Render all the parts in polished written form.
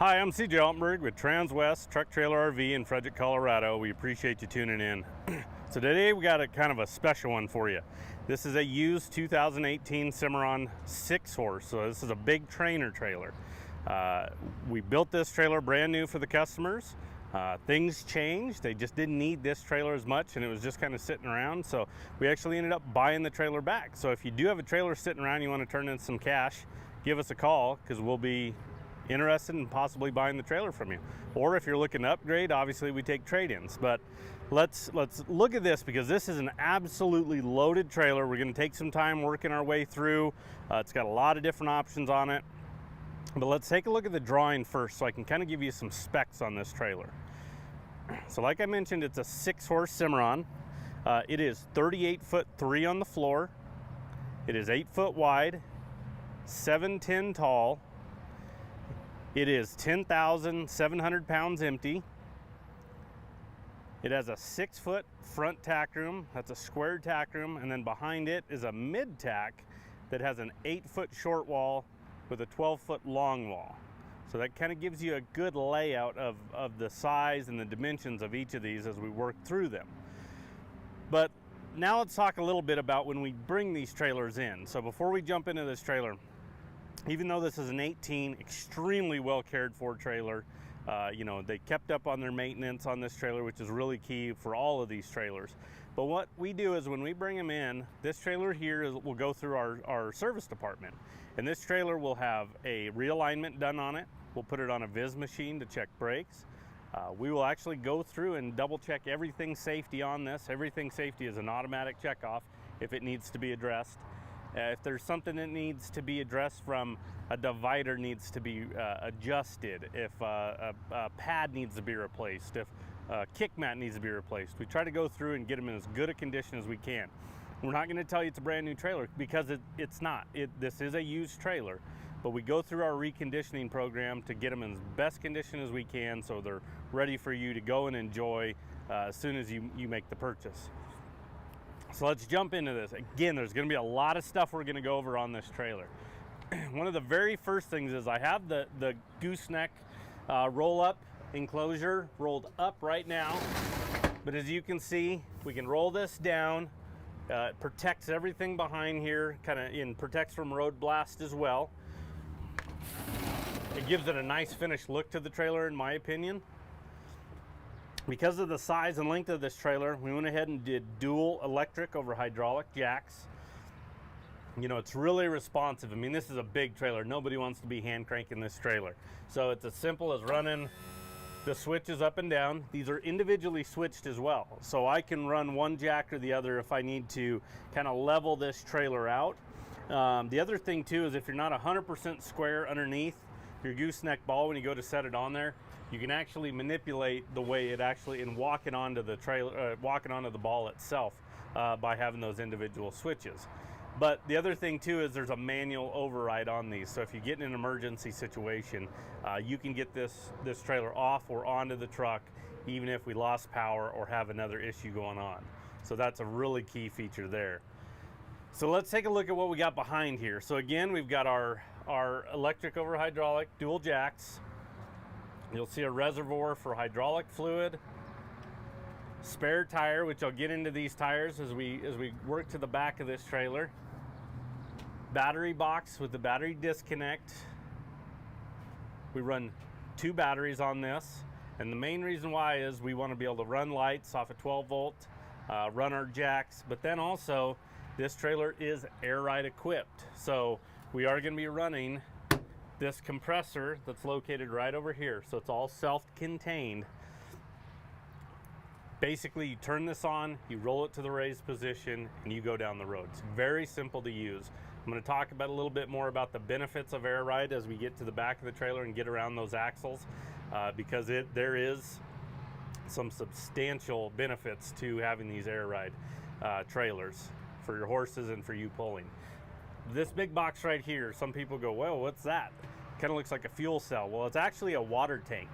Hi, I'm CJ Altenberg with Transwest Truck Trailer RV in Frederick, Colorado. We appreciate you tuning in. So today we got a kind of a special one for you. This is a used 2018 Cimarron 6-horse, so this is a big trainer trailer. We built this trailer brand new for the customers. Things changed. They just didn't need this trailer as much, and it was just kind of sitting around. So we actually ended up buying the trailer back. So if you do have a trailer sitting around, you want to turn in some cash, give us a call because we'll be interested in possibly buying the trailer from you. Or if you're looking to upgrade, obviously we take trade-ins. But let's look at this because this is an absolutely loaded trailer. We're going to take some time working our way through. It's got a lot of different options on it. But let's take a look at the drawing first so I can kind of give you some specs on this trailer. So like I mentioned, it's a 6-horse Cimarron. It is 38'3" on the floor. It is 8 foot wide, 7'10" tall. It is 10,700 pounds empty. It has a 6-foot front tack room. That's a squared tack room. And then behind it is a mid tack that has an 8-foot short wall with a 12-foot long wall. So that kind of gives you a good layout of the size and the dimensions of each of these as we work through them. But now let's talk a little bit about when we bring these trailers in. So before we jump into this trailer, even though this is an 18, extremely well cared for trailer, they kept up on their maintenance on this trailer, which is really key for all of these trailers. But what we do is when we bring them in, this trailer here will go through our service department. And this trailer will have a realignment done on it. We'll put it on a Viz machine to check brakes. We will actually go through and double check everything safety on this. Everything safety is an automatic check off if it needs to be addressed. If there's something that needs to be addressed, from a divider needs to be adjusted, if a pad needs to be replaced, if a kick mat needs to be replaced, we try to go through and get them in as good a condition as we can. We're not going to tell you it's a brand new trailer because it's not. This is a used trailer, but we go through our reconditioning program to get them in as best condition as we can so they're ready for you to go and enjoy as soon as you make the purchase. So let's jump into this. Again, there's going to be a lot of stuff we're going to go over on this trailer. One of the very first things is I have the gooseneck roll-up enclosure rolled up right now. But as you can see, we can roll this down. It protects everything behind here, protects from road blast as well. It gives it a nice finished look to the trailer, in my opinion. Because of the size and length of this trailer, we went ahead and did dual electric over hydraulic jacks. It's really responsive. I mean, this is a big trailer. Nobody wants to be hand cranking this trailer. So it's as simple as running the switches up and down. These are individually switched as well. So I can run one jack or the other if I need to kind of level this trailer out. The other thing too is if you're not 100% square underneath your gooseneck ball, when you go to set it on there, you can actually manipulate the way it actually, and walking onto the trailer, walking onto the ball itself by having those individual switches. But the other thing too is there's a manual override on these. So if you get in an emergency situation, you can get this trailer off or onto the truck, even if we lost power or have another issue going on. So that's a really key feature there. So let's take a look at what we got behind here. So again, we've got our electric over hydraulic dual jacks. You'll see a reservoir for hydraulic fluid, spare tire, which I'll get into these tires as we work to the back of this trailer. Battery box with the battery disconnect. We run 2 batteries on this, and the main reason why is we want to be able to run lights off a 12-volt, run our jacks, but then also this trailer is air ride equipped. So we are going to be running this compressor that's located right over here. So it's all self-contained. Basically, you turn this on, you roll it to the raised position, and you go down the road. It's very simple to use. I'm going to talk about a little bit more about the benefits of air ride as we get to the back of the trailer and get around those axles, because there is some substantial benefits to having these air ride trailers for your horses and for you pulling. This big box right here, some people go, well, what's that? Kind of looks like a fuel cell. Well, it's actually a water tank.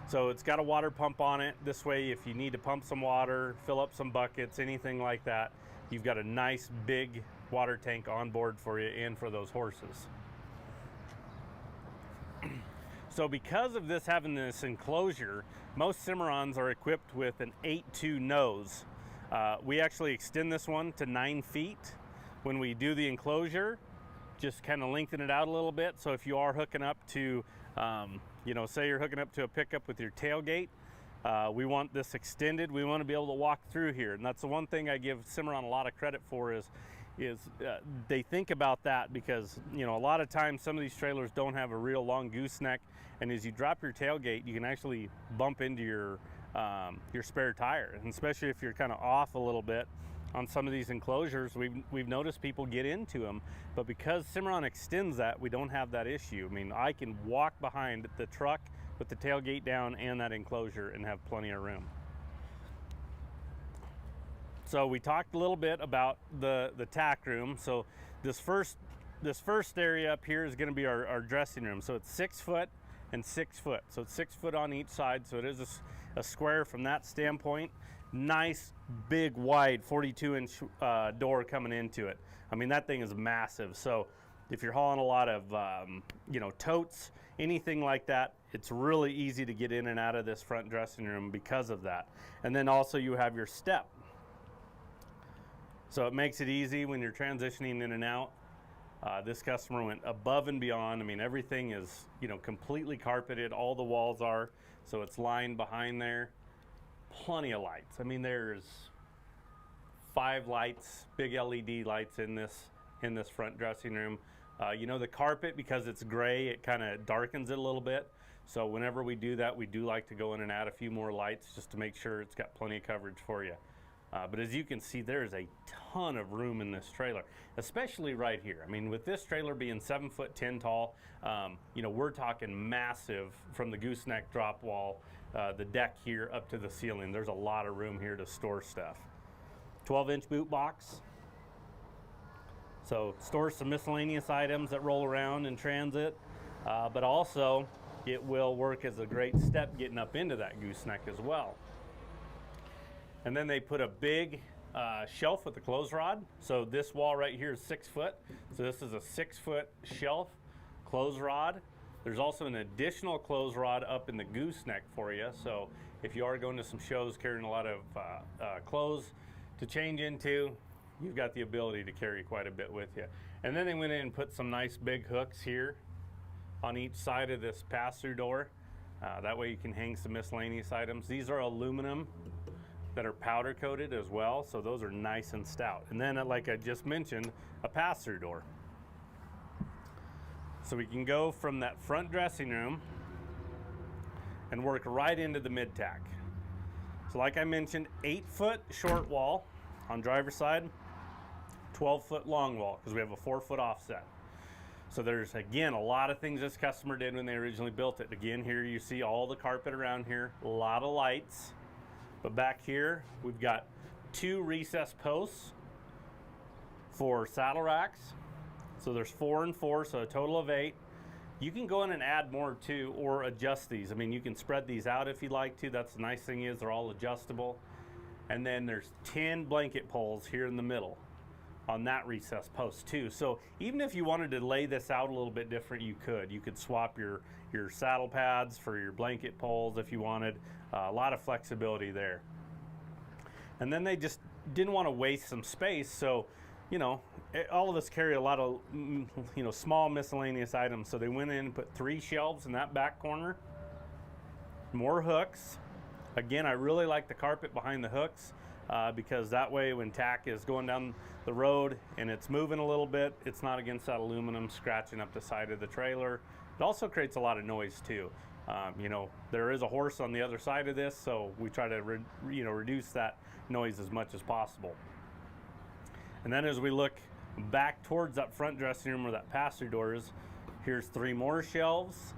So it's got a water pump on it. This way, if you need to pump some water, fill up some buckets, anything like that, you've got a nice big water tank on board for you and for those horses. So because of this having this enclosure, most Cimarrons are equipped with an 8.2 nose. We actually extend this one to 9 feet when we do the enclosure, just kind of lengthen it out a little bit. So if you are hooking up to, you know, say you're hooking up to a pickup with your tailgate, we want this extended. We want to be able to walk through here. And that's the one thing I give Cimarron a lot of credit for is they think about that, because, you know, a lot of times some of these trailers don't have a real long gooseneck, and as you drop your tailgate, you can actually bump into your spare tire, and especially if you're kind of off a little bit on some of these enclosures, we've noticed people get into them. But because Cimarron extends that, we don't have that issue. I mean, I can walk behind the truck with the tailgate down and that enclosure and have plenty of room. So we talked a little bit about the tack room. So this first area up here is going to be our dressing room. So it's 6 foot and 6 foot. So it's 6 foot on each side. So it is a square from that standpoint. Nice, big, wide 42-inch door coming into it. I mean, that thing is massive. So if you're hauling a lot of, you know, totes, anything like that, it's really easy to get in and out of this front dressing room because of that. And then also you have your step. So it makes it easy when you're transitioning in and out. This customer went above and beyond. I mean, everything is, you know, completely carpeted. All the walls are, so it's lined behind there. Plenty of lights. I mean, there's 5 lights, big LED lights in this front dressing room. You know, the carpet, because it's gray, it kind of darkens it a little bit. So whenever we do that, we do like to go in and add a few more lights just to make sure it's got plenty of coverage for you. But as you can see, there's a ton of room in this trailer, especially right here. I mean, with this trailer being 7'10" tall, you know, we're talking massive from the gooseneck drop wall, the deck here up to the ceiling. There's a lot of room here to store stuff. 12-inch boot box. So store some miscellaneous items that roll around in transit, but also it will work as a great step getting up into that gooseneck as well. And then they put a big shelf with a clothes rod. So this wall right here is 6 foot. So this is a 6 foot shelf clothes rod. There's also an additional clothes rod up in the gooseneck for you. So if you are going to some shows carrying a lot of clothes to change into, you've got the ability to carry quite a bit with you. And then they went in and put some nice big hooks here on each side of this pass-through door. That way you can hang some miscellaneous items. These are aluminum that are powder coated as well, so those are nice and stout. And then, like I just mentioned, a pass-through door. So we can go from that front dressing room and work right into the mid-tack. So like I mentioned, 8 foot short wall on driver's side, 12 foot long wall, because we have a 4 foot offset. So there's, again, a lot of things this customer did when they originally built it. Again, here you see all the carpet around here, a lot of lights. But back here, we've got 2 recessed posts for saddle racks. So there's 4 and 4, so a total of 8. You can go in and add more too, or adjust these. I mean, you can spread these out if you'd like to. That's the nice thing is they're all adjustable. And then there's 10 blanket poles here in the middle on that recessed post too. So even if you wanted to lay this out a little bit different, you could. You could swap your saddle pads for your blanket poles if you wanted. A lot of flexibility there. And then they just didn't want to waste some space, so, you know, all of us carry a lot of, you know, small miscellaneous items. So they went in and put 3 shelves in that back corner, more hooks. Again, I really like the carpet behind the hooks because that way when tack is going down the road and it's moving a little bit, it's not against that aluminum scratching up the side of the trailer. It also creates a lot of noise too. You know, there is a horse on the other side of this, so we try to reduce that noise as much as possible. And then as we look back towards that front dressing room where that pass-through door is, here's 3 more shelves.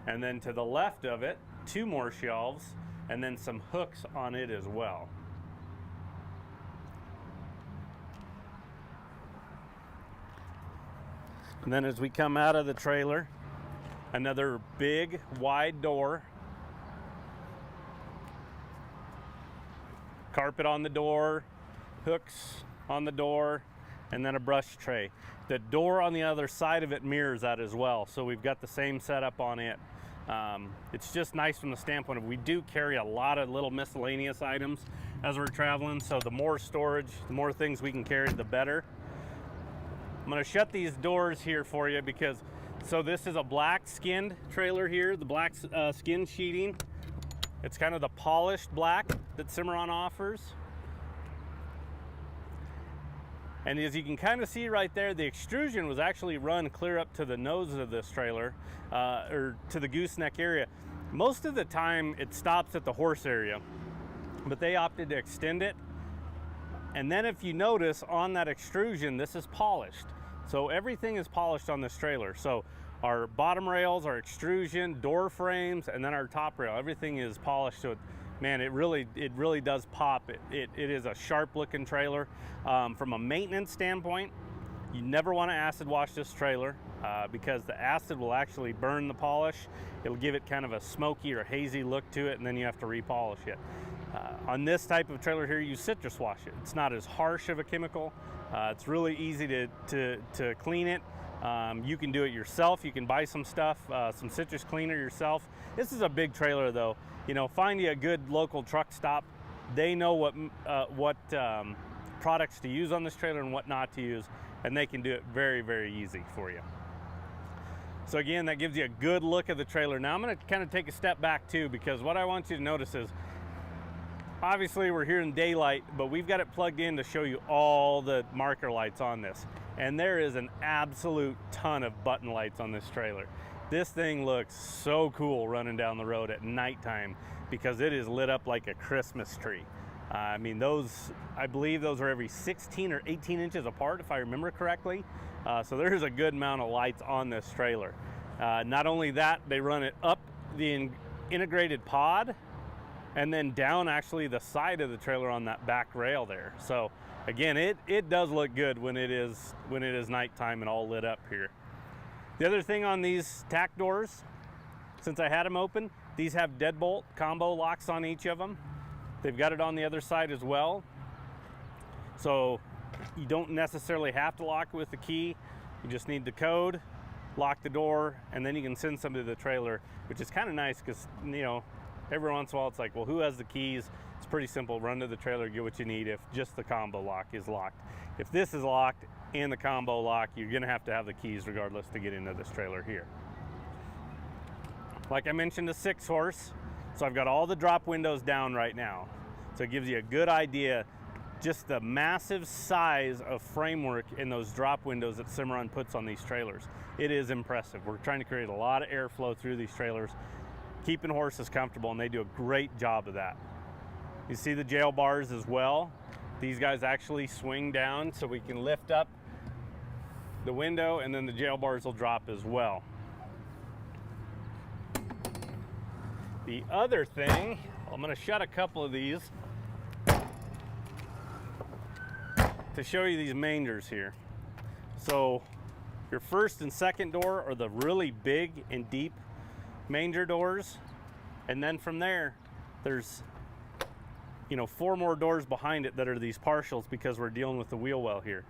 And then to the left of it, 2 more shelves, and then some hooks on it as well. And then as we come out of the trailer, another big wide door, carpet on the door, hooks on the door, and then a brush tray. The door on the other side of it mirrors that as well, so we've got the same setup on it. It's just nice from the standpoint of we do carry a lot of little miscellaneous items as we're traveling, so the more storage, the more things we can carry, the better. I'm going to shut these doors here for you because, so this is a black skinned trailer here, the black skin sheeting. It's kind of the polished black that Cimarron offers. And as you can kind of see right there, the extrusion was actually run clear up to the nose of this trailer, or to the gooseneck area. Most of the time it stops at the horse area, but they opted to extend it. And then if you notice on that extrusion, this is polished. So everything is polished on this trailer. So our bottom rails, our extrusion, door frames, and then our top rail, everything is polished. So man, it really does pop. It is a sharp looking trailer. From a maintenance standpoint, you never want to acid wash this trailer because the acid will actually burn the polish. It'll give it kind of a smoky or hazy look to it, and then you have to repolish it. On this type of trailer here, you citrus wash it. It's not as harsh of a chemical. It's really easy to clean it. You can do it yourself. You can buy some stuff, some citrus cleaner yourself. This is a big trailer though. You know, find you a good local truck stop. They know what products to use on this trailer and what not to use, and they can do it very, very easy for you. So again, that gives you a good look at the trailer. Now I'm going to kind of take a step back too, because what I want you to notice is, obviously we're here in daylight, but we've got it plugged in to show you all the marker lights on this. And there is an absolute ton of button lights on this trailer. This thing looks so cool running down the road at nighttime because it is lit up like a Christmas tree. I mean, I believe those are every 16 or 18 inches apart, if I remember correctly. So there's a good amount of lights on this trailer. Not only that, they run it up the integrated pod and then down actually the side of the trailer on that back rail there. So again, it does look good when it is nighttime and all lit up here. The other thing on these tack doors, since I had them open, these have deadbolt combo locks on each of them. They've got it on the other side as well. So you don't necessarily have to lock it with the key. You just need the code, lock the door, and then you can send somebody to the trailer, which is kind of nice because, you know, every once in a while it's like, well, who has the keys? It's pretty simple. Run to the trailer, get what you need if just the combo lock is locked. If this is locked and the combo lock, you're gonna have to have the keys regardless to get into this trailer here. Like I mentioned, a 6-horse. So I've got all the drop windows down right now. So it gives you a good idea just the massive size of framework in those drop windows that Cimarron puts on these trailers. It is impressive. We're trying to create a lot of airflow through these trailers, keeping horses comfortable, and they do a great job of that. You see the jail bars as well. These guys actually swing down so we can lift up the window, and then the jail bars will drop as well. The other thing, I'm going to shut a couple of these to show you these mangers here. So your first and second door are the really big and deep manger doors, and then from there there's, you know, 4 more doors behind it that are these partials because we're dealing with the wheel well here.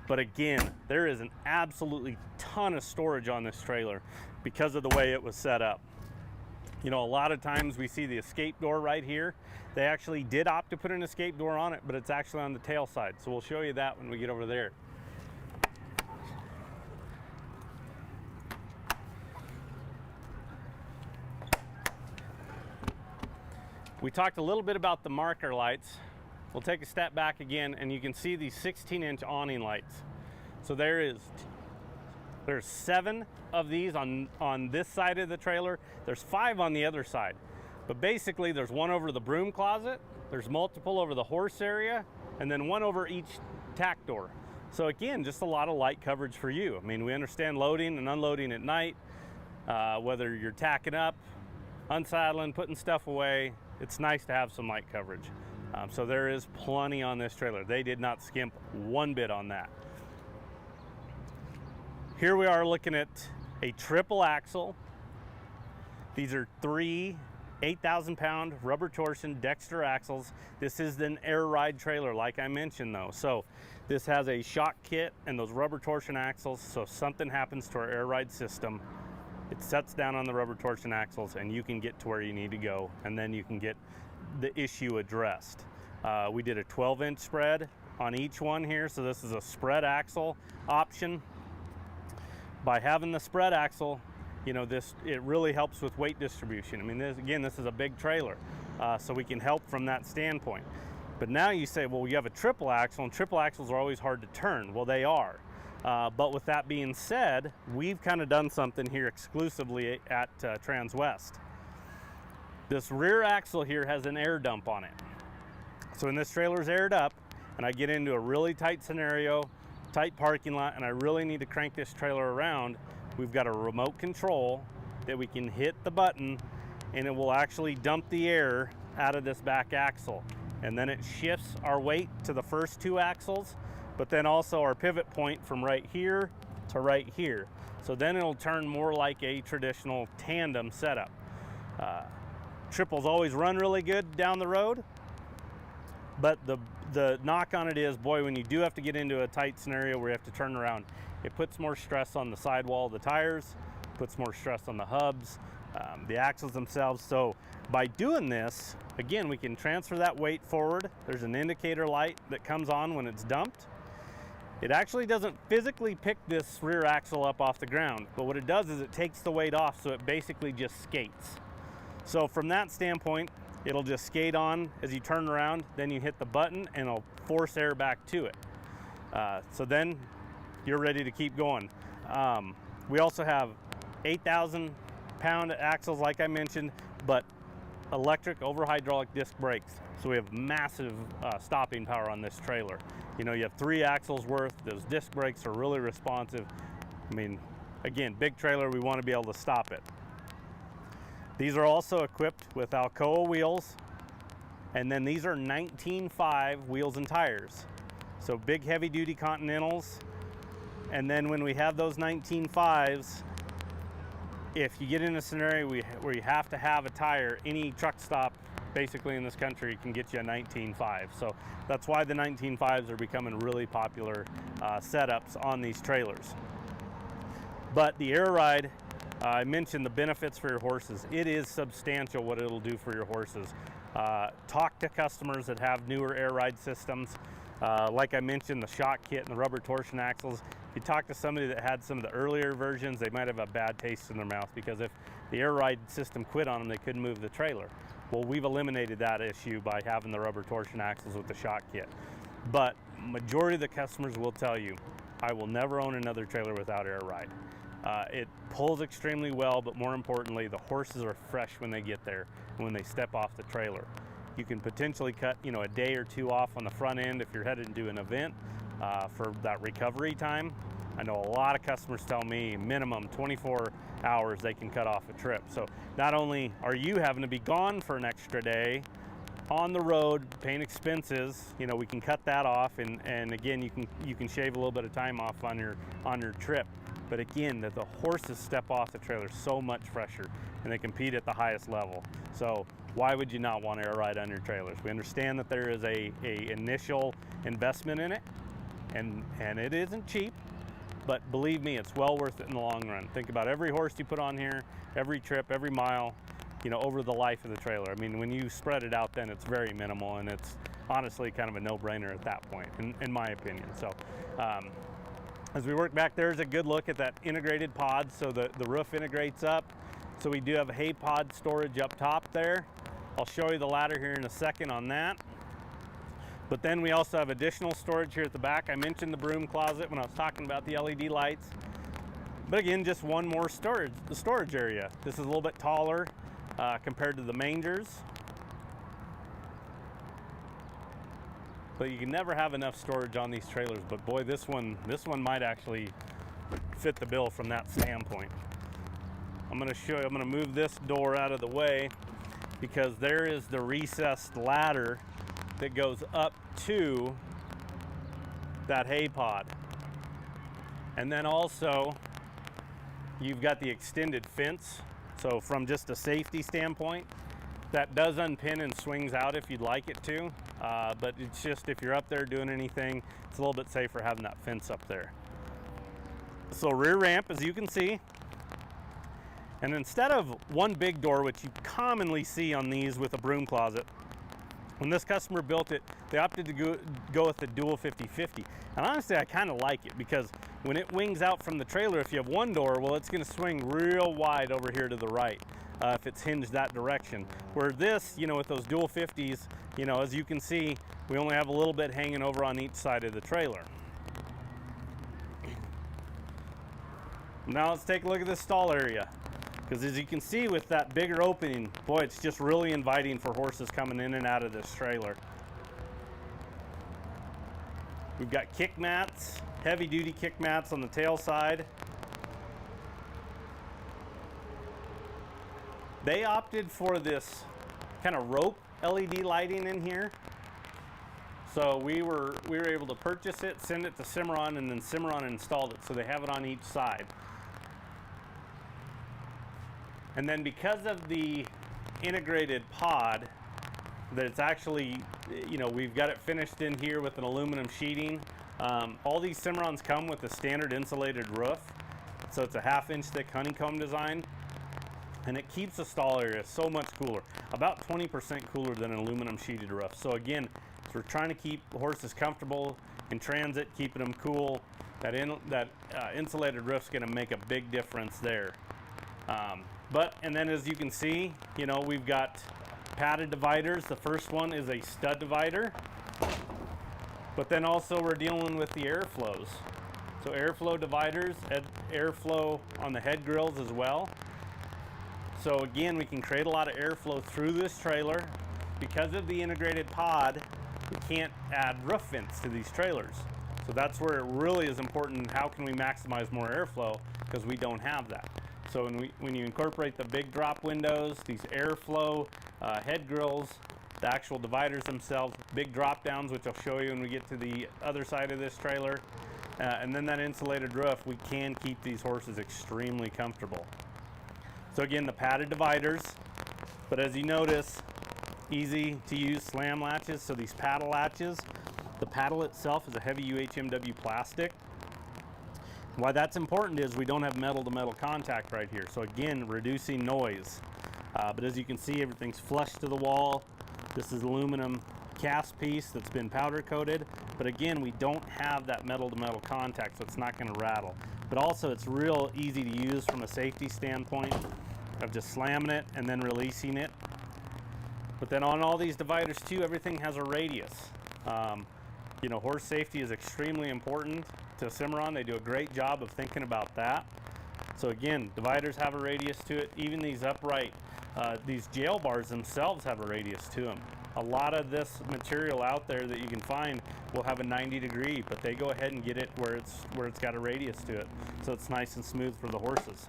But again, there is an absolutely ton of storage on this trailer because of the way it was set up. You know, a lot of times we see the escape door right here. They actually did opt to put an escape door on it, but it's actually on the tail side. So we'll show you that when we get over there. We talked a little bit about the marker lights. We'll take a step back again, and you can see these 16-inch awning lights. So there's 7 of these on this side of the trailer. There's 5 on the other side. But basically there's 1 over the broom closet, there's multiple over the horse area, and then 1 over each tack door. So again, just a lot of light coverage for you. I mean, we understand loading and unloading at night, whether you're tacking up, unsaddling, putting stuff away, it's nice to have some light coverage. So there is plenty on this trailer. They did not skimp one bit on that. Here we are looking at a triple axle. These are 3 8,000 pound rubber torsion Dexter axles. This is an air ride trailer, like I mentioned though. So this has a shock kit and those rubber torsion axles. So if something happens to our air ride system, it sets down on the rubber torsion axles and you can get to where you need to go, and then you can get the issue addressed. We did a 12-inch spread on each one here, so this is a spread axle option. By having the spread axle, you know, it really helps with weight distribution. I mean, this is a big trailer, so we can help from that standpoint. But now you say, well, you have a triple axle, and triple axles are always hard to turn. Well, they are. But with that being said, we've kind of done something here exclusively at Transwest. This rear axle here has an air dump on it. So when this trailer's aired up and I get into a really tight scenario, tight parking lot, and I really need to crank this trailer around, we've got a remote control that we can hit the button and it will actually dump the air out of this back axle. And then it shifts our weight to the first two axles, but then also our pivot point from right here to right here. So then it'll turn more like a traditional tandem setup. Triples always run really good down the road, but the knock on it is, boy, when you do have to get into a tight scenario where you have to turn around, it puts more stress on the sidewall of the tires, puts more stress on the hubs, the axles themselves. So by doing this, again, we can transfer that weight forward. There's an indicator light that comes on when it's dumped. It actually doesn't physically pick this rear axle up off the ground, but what it does is it takes the weight off, so it basically just skates. So from that standpoint, it'll just skate on as you turn around, then you hit the button and it'll force air back to it. So then you're ready to keep going. We also have 8,000 pound axles, like I mentioned, but electric over hydraulic disc brakes. So we have massive stopping power on this trailer. You know, you have 3 axles worth. Those disc brakes are really responsive. I mean, again, big trailer, we want to be able to stop it. These are also equipped with Alcoa wheels, and then these are 19.5 wheels and tires. So big heavy duty Continentals. And then when we have those 19.5s, if you get in a scenario where you have to have a tire, any truck stop basically in this country can get you a 19.5. So that's why the 19.5s are becoming really popular setups on these trailers. But the air ride, I mentioned the benefits for your horses. It is substantial what it'll do for your horses. Talk to customers that have newer air ride systems. Like I mentioned, the shock kit and the rubber torsion axles. If you talk to somebody that had some of the earlier versions, they might have a bad taste in their mouth because if the air ride system quit on them, they couldn't move the trailer. Well, we've eliminated that issue by having the rubber torsion axles with the shock kit. But majority of the customers will tell you, I will never own another trailer without air ride. It pulls extremely well, but more importantly, the horses are fresh when they get there and when they step off the trailer. You can potentially cut, you know, a day or two off on the front end if you're headed to an event for that recovery time. I know a lot of customers tell me minimum 24 hours they can cut off a trip. So not only are you having to be gone for an extra day on the road, paying expenses, you know, we can cut that off, and again, you can shave a little bit of time off on your trip. But again, that the horses step off the trailer so much fresher and they compete at the highest level. So why would you not want air ride on your trailers? We understand that there is a initial investment in it, and it isn't cheap, but believe me, it's well worth it in the long run. Think about every horse you put on here, every trip, every mile, you know, over the life of the trailer. I mean, when you spread it out, then it's very minimal, and it's honestly kind of a no-brainer at that point, in my opinion. So as we work back, there's a good look at that integrated pod. So the roof integrates up. So we do have a hay pod storage up top there. I'll show you the ladder here in a second on that. But then we also have additional storage here at the back. I mentioned the broom closet when I was talking about the LED lights. But again, just one more storage area. This is a little bit taller compared to the Mangers. But you can never have enough storage on these trailers. But boy, this one might actually fit the bill from that standpoint. I'm going to show you, I'm going to move this door out of the way because there is the recessed ladder that goes up to that hay pod. And then also you've got the extended fence. So from just a safety standpoint, That does unpin and swings out if you'd like it to, but it's just if you're up there doing anything, it's a little bit safer having that fence up there. So rear ramp, as you can see, and instead of one big door, which you commonly see on these with a broom closet, when this customer built it, they opted to go with the dual 50/50. And honestly, I kind of like it because when it wings out from the trailer, if you have one door, well, it's going to swing real wide over here to the right if it's hinged that direction. Where this, you know, with those dual 50s, you know, as you can see, we only have a little bit hanging over on each side of the trailer. Now let's take a look at this stall area. Because as you can see with that bigger opening, boy, it's just really inviting for horses coming in and out of this trailer. We've got kick mats, heavy duty kick mats on the tail side. They opted for this kind of rope LED lighting in here. So we were able to purchase it, send it to Cimarron, and then Cimarron installed it. So they have it on each side. And then because of the integrated pod, that it's actually, you know, we've got it finished in here with an aluminum sheeting. All these Cimarrons come with a standard insulated roof. So it's a 1/2-inch thick honeycomb design. And it keeps the stall area so much cooler, about 20% cooler than an aluminum sheeted roof. So again, if we're trying to keep the horses comfortable in transit, keeping them cool, that insulated roof's gonna make a big difference there. And then as you can see, you know, we've got padded dividers. The first one is a stud divider, but then also we're dealing with the airflows. So airflow dividers, airflow on the head grills as well. So again, we can create a lot of airflow through this trailer. Because of the integrated pod, we can't add roof vents to these trailers. So that's where it really is important. How can we maximize more airflow? Because we don't have that. So when you incorporate the big drop windows, these airflow head grills, the actual dividers themselves, big drop downs, which I'll show you when we get to the other side of this trailer, and then that insulated roof, we can keep these horses extremely comfortable. So again, the padded dividers, but as you notice, easy to use slam latches. So these paddle latches, the paddle itself is a heavy UHMW plastic. Why that's important is we don't have metal to metal contact right here. So again, reducing noise. But as you can see, everything's flush to the wall. This is aluminum cast piece that's been powder coated. But again, we don't have that metal to metal contact, so it's not gonna rattle. But also it's real easy to use from a safety standpoint of just slamming it and then releasing it. But then on all these dividers too, everything has a radius. You know, horse safety is extremely important to Cimarron. They do a great job of thinking about that. So again, dividers have a radius to it. Even these upright, these jail bars themselves have a radius to them. A lot of this material out there that you can find will have a 90-degree, but they go ahead and get it where it's got a radius to it. So it's nice and smooth for the horses.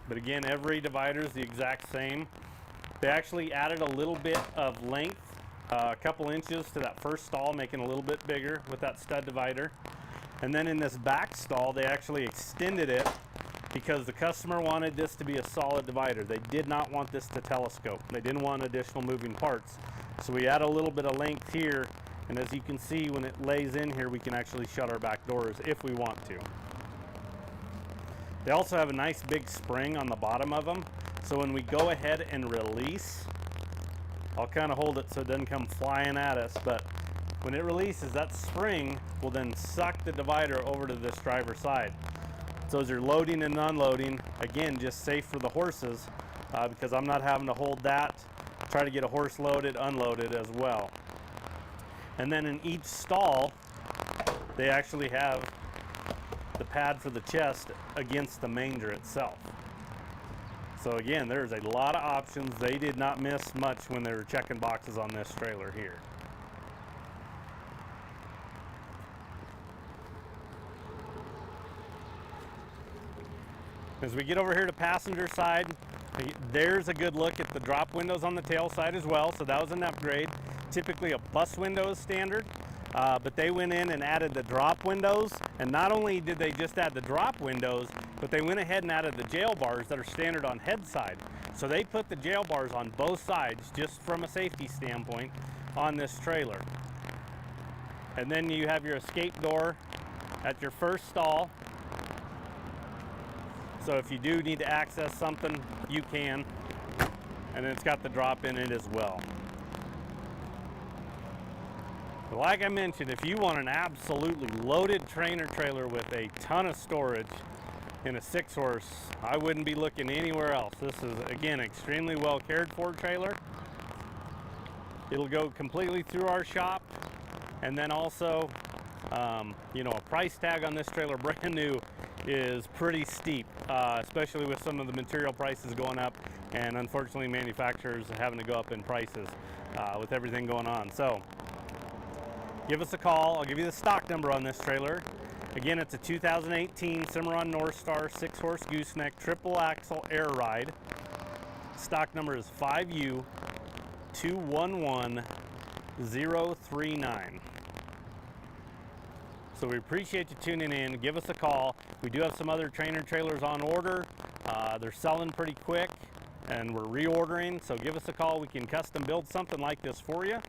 But again, every divider is the exact same. They actually added a little bit of length, a couple inches to that first stall, making it a little bit bigger with that stud divider. And then in this back stall, they actually extended it because the customer wanted this to be a solid divider. They did not want this to telescope. They didn't want additional moving parts. So we add a little bit of length here, and as you can see, when it lays in here, we can actually shut our back doors if we want to. They also have a nice big spring on the bottom of them. So when we go ahead and release, I'll kind of hold it so it doesn't come flying at us, but when it releases, that spring will then suck the divider over to this driver's side. So as you're loading and unloading, again, just safe for the horses because I'm not having to hold that, try to get a horse loaded, unloaded as well. And then in each stall, they actually have the pad for the chest against the manger itself. So again, there's a lot of options. They did not miss much when they were checking boxes on this trailer here. As we get over here to passenger side, there's a good look at the drop windows on the tail side as well. So that was an upgrade. Typically a bus window is standard. but they went in and added the drop windows. And not only did they just add the drop windows, but they went ahead and added the jail bars that are standard on head side. So they put the jail bars on both sides, just from a safety standpoint, on this trailer. And then you have your escape door at your first stall. So if you do need to access something, you can. And then it's got the drop in it as well. But like I mentioned, if you want an absolutely loaded trainer trailer with a ton of storage in a 6-horse, I wouldn't be looking anywhere else. This is, again, extremely well cared for trailer. It'll go completely through our shop. And then also, you know, a price tag on this trailer brand new is pretty steep, especially with some of the material prices going up, and unfortunately manufacturers having to go up in prices with everything going on. So give us a call. I'll give you the stock number on this trailer. Again, it's a 2018 Cimarron Norstar 6-horse gooseneck triple axle air ride. Stock number is 5U211039. So we appreciate you tuning in. Give us a call. We do have some other trainer trailers on order. They're selling pretty quick and we're reordering. So give us a call. We can custom build something like this for you.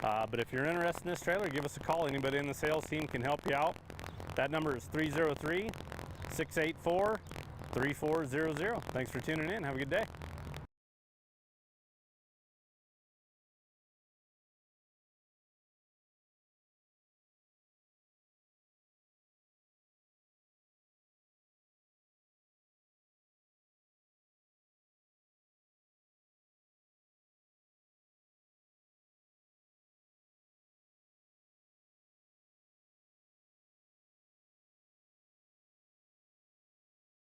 But if you're interested in this trailer, give us a call. Anybody in the sales team can help you out. That number is 303-684-3400. Thanks for tuning in. Have a good day.